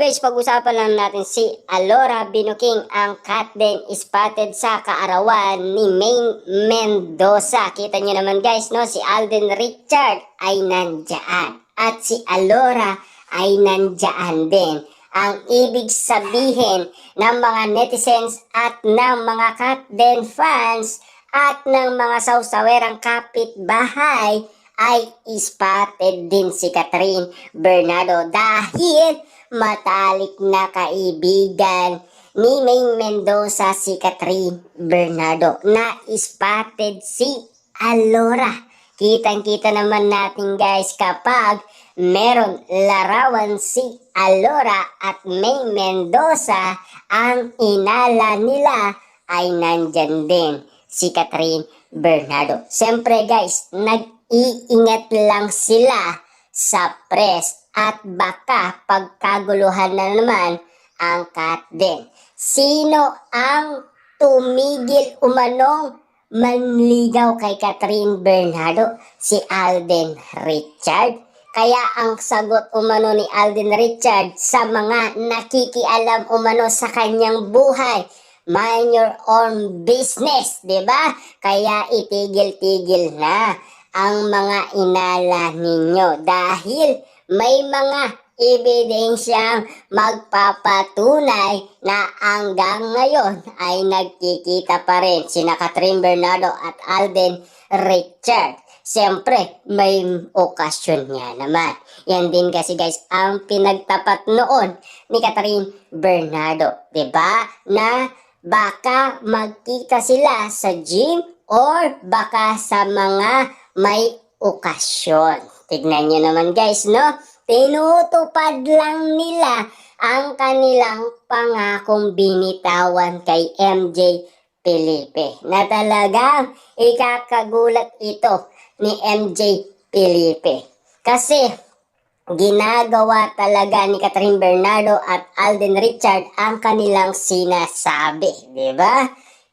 guys, pag-usapan lang natin si Alora Binuking, ang cat din spotted sa kaarawan ni Maine Mendoza. Kita nyo naman guys, no? Si Alden Richard ay nandyan at si Alora ay nandyan din. Ang ibig sabihin ng mga netizens at ng mga cat den fans at ng mga sawsawerang kapitbahay ay spotted din si Catherine Bernardo dahil matalik na kaibigan ni Maine Mendoza si Catherine Bernardo na spotted si Alora. Kitang-kita naman natin guys kapag meron larawan si Alora at Maine Mendoza, ang inala nila ay nandyan din si Catherine Bernardo. Siyempre guys, nag-iingat lang sila sa press at baka pagkaguluhan na naman ang cat din. Sino ang tumigil umanong manligaw kay Catherine Bernardo? Si Alden Richard. Kaya ang sagot umano ni Alden Richard sa mga nakikialam umano sa kanyang buhay, mind your own business, diba? Kaya itigil-tigil na ang mga inala ninyo dahil may mga ebidensyang magpapatunay na hanggang ngayon ay nagkikita pa rin sina Catherine Bernardo at Alden Richard. Siyempre, may okasyon nga naman. Yan din kasi guys ang pinagtapat noon ni Catherine Bernardo. Diba? Na baka magkita sila sa gym or baka sa mga may okasyon. Tignan nyo naman guys, no? Tinutupad lang nila ang kanilang pangakong binitawan kay MJ Felipe. Na talagang ikakagulat ito ni MJ Felipe. Kasi ginagawa talaga ni Catherine Bernardo at Alden Richard ang kanilang sinasabi. Diba?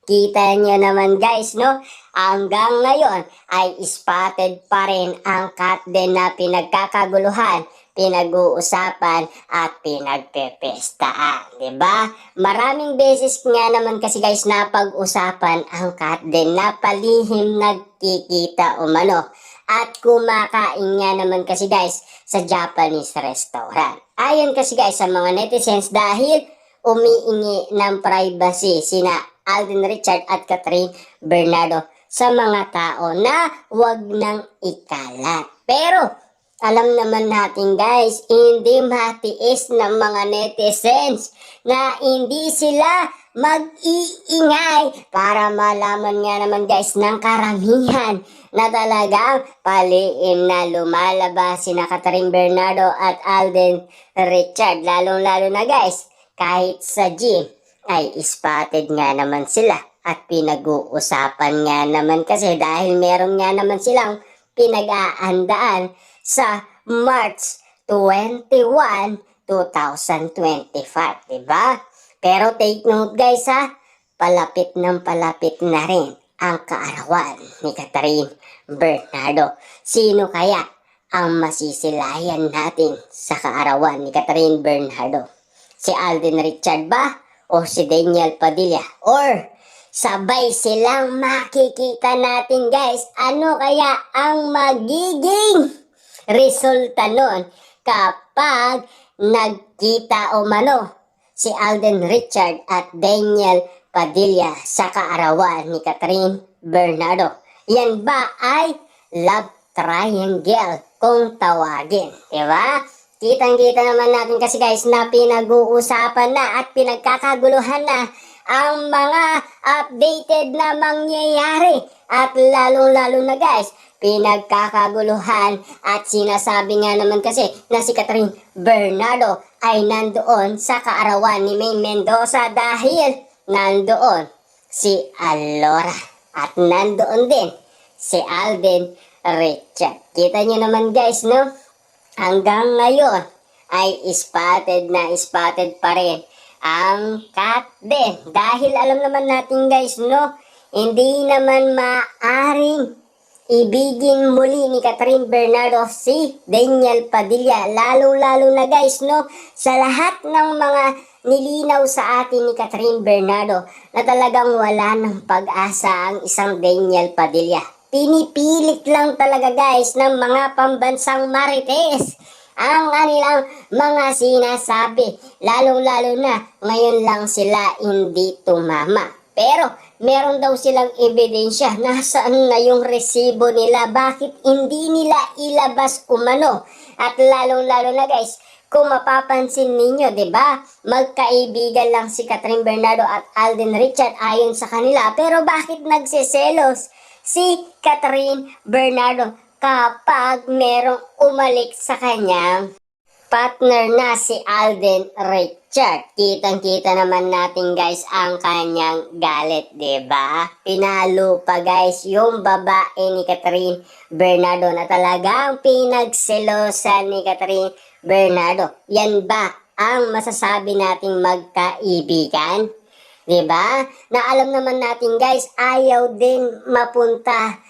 Kita nyo naman guys, no? Hanggang ngayon ay spotted pa rin ang cat den na pinagkakaguluhan, pinag-uusapan at pinagpepestaan. Diba? Maraming beses nga naman kasi guys na pag-usapan ang cat den na palihim nagkikita umano. At kumakain nga naman kasi guys sa Japanese restaurant. Ayon kasi guys sa mga netizens dahil umiingi ng privacy sina Alden Richard at Catherine Bernardo sa mga tao na wag nang ikalat. Pero alam naman natin guys, hindi matiis ng mga netizens na hindi sila mag-iingay para malaman nga naman guys ng karamihan na talagang palihim na lumalabas sina Catherine Bernardo at Alden Richard. Lalong-lalo na guys, kahit sa gym ay spotted nga naman sila at pinag-uusapan nga naman kasi dahil meron nga naman silang pinag-aandaan sa March 21, 2025, diba? Pero take note guys ha, palapit na rin ang kaarawan ni Catherine Bernardo. Sino kaya ang masisilayan natin sa kaarawan ni Catherine Bernardo? Si Alden Richard ba? O si Daniel Padilla? Or sabay silang makikita natin guys? Ano kaya ang magiging resulta nun kapag nagkita o mano si Alden Richard at Daniel Padilla sa kaarawan ni Catherine Bernardo? Yan ba ay love triangle kung tawagin? Diba? Kitang-kita naman natin kasi guys na pinag-uusapan na at pinagkakaguluhan na ang mga updated na mangyayari. At lalong-lalo na guys, pinagkakaguluhan at sinasabi nga naman kasi na si Catherine Bernardo ay nandoon sa kaarawan ni Maine Mendoza dahil nandoon si Alora at nandoon din si Alden Richard. Kita nyo naman guys, no? Hanggang ngayon ay spotted pa rin ang cat din. Dahil alam naman natin guys, no? Hindi naman maaring ibigin muli ni Catherine Bernardo si Daniel Padilla. Lalo-lalo na guys, no, sa lahat ng mga nilinaw sa atin ni Catherine Bernardo na talagang wala ng pag-asa ang isang Daniel Padilla. Pinipilit lang talaga guys ng mga pambansang marites ang kanilang mga sinasabi. Lalong-lalo na ngayon lang sila hindi tumama. Pero meron daw silang ebidensya. Nasaan na yung resibo nila? Bakit hindi nila ilabas umano? At lalong-lalo na guys, kung mapapansin ninyo, 'di ba? Magkaibigan lang si Catherine Bernardo at Alden Richard ayon sa kanila. Pero bakit nagseselos si Catherine Bernardo kapag merong umalik sa kanyang partner na si Alden Richard? Kitang-kita naman natin guys ang kanyang galit, 'di ba? Pinalo pa guys yung babae ni Catherine Bernardo na talagang pinagselosan ni Catherine Bernardo. Yan ba ang masasabi nating magkaibigan? 'Di ba? Na alam naman natin guys, ayaw din mapunta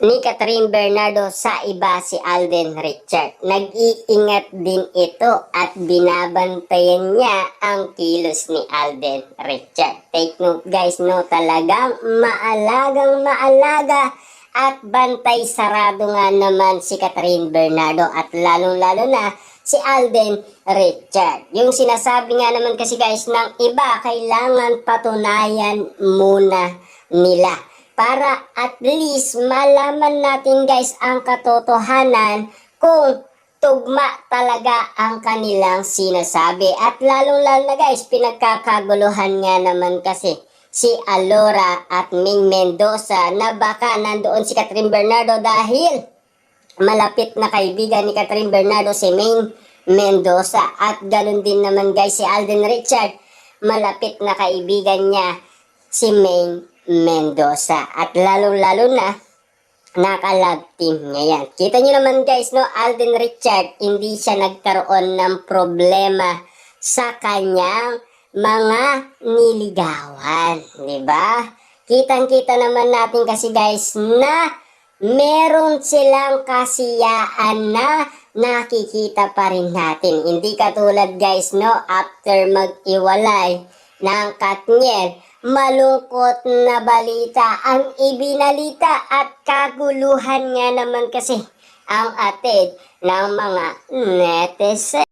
ni Catherine Bernardo sa iba si Alden Richard. Nag-iingat din ito at binabantayan niya ang kilos ni Alden Richard. Take note guys, no, talagang maalagang maalaga at bantay sarado nga naman si Catherine Bernardo at lalong-lalo na si Alden Richard. Yung sinasabi nga naman kasi guys ng iba, kailangan patunayan muna nila para at least malaman natin guys ang katotohanan kung tugma talaga ang kanilang sinasabi. At lalong-lalo na guys, pinagkakaguluhan nga naman kasi si Alora at Ming Mendoza na baka nandoon si Catherine Bernardo dahil malapit na kaibigan ni Catherine Bernardo si Ming Mendoza. At ganun din naman guys si Alden Richard, malapit na kaibigan niya si Ming Mendoza. At lalong-lalo na naka-love team niya yan. Kita nyo naman guys, no, Alden Richard, hindi siya nagkaroon ng problema sa kanyang mga niligawan. Diba? Kitang-kita naman natin kasi guys na meron silang kasiyaan na nakikita pa rin natin. Hindi katulad guys, no, after mag-iwalay ng Katniel, malungkot na balita ang ibinalita at kaguluhan nga naman kasi ang atid ng mga netizen.